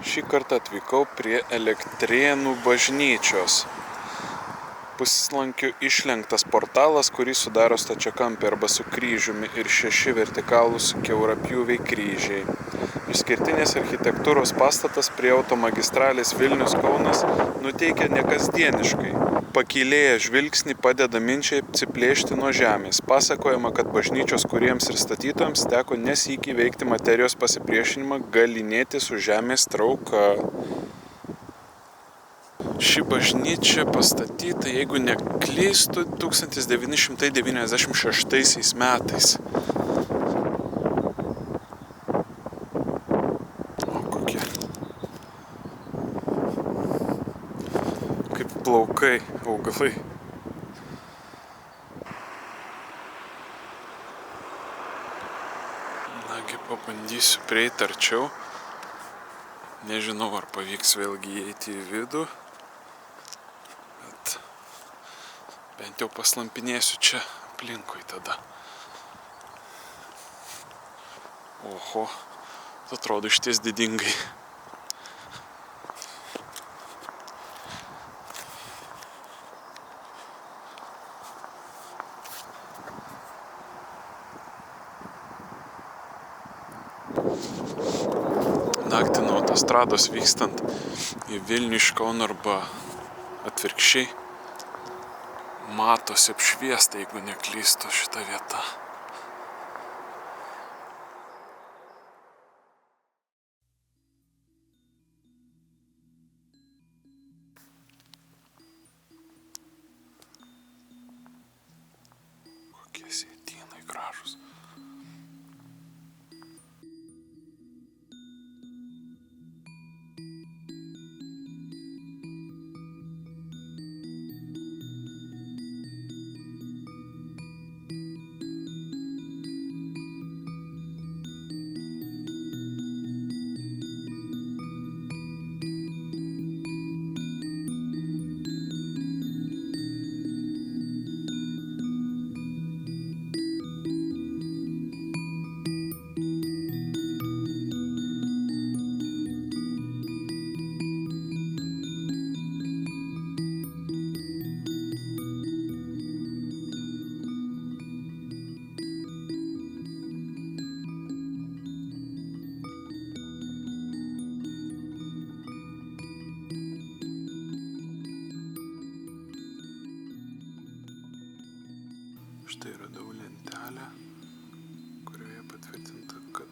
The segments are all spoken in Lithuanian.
Šį kartą atvykau prie Elektrėnų bažnyčios. Puslankiu išlenktas portalas, kurį sudaro stačiakampė arba su kryžiumi ir 6 vertikalūs kiaurapjūviai kryžiai. Išskirtinės architektūros pastatas prie automagistralės Vilnius-Kaunas nuteikia nekasdieniškai. Pakylėję žvilgsnį padeda minčiai atsiplėšti nuo žemės. Pasakojama, kad bažnyčios kūrėjams ir statytojams teko nesykį įveikti materijos pasipriešinimą, galynėtis su žemės trauka. Ši bažnyčia pastatyta, jeigu neklystu, 1996 metais. O kokie. Kaip plaukai, augalai. Nagi, pabandysiu prieiti arčiau. Nežinau, ar pavyks vėlgi įeiti į vidų. Bent jau paslampinėsiu čia aplinkui tada. Oho, atrodo išties didingai. Naktį nuo autostrados vykstant į Vilnių iš Kauno arba atvirkščiai, matosi apšviesta, jeigu neklystu, šita vieta. Kokie sietynai gražūs. Štai radau lentelę, kurioje patvirtinta, kad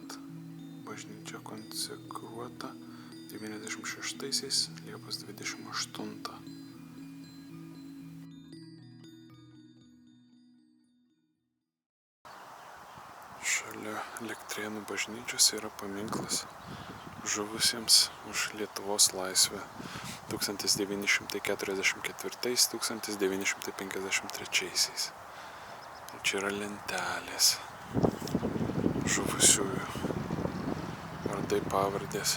bažnyčia konsekruota 96-aisiais Liepos 28. Šalia Elektrėnų bažnyčios yra paminklas žuvusiems už Lietuvos laisvę 1944-1953. Čia yra lentelės žuvusiųjų, vardai, pavardės.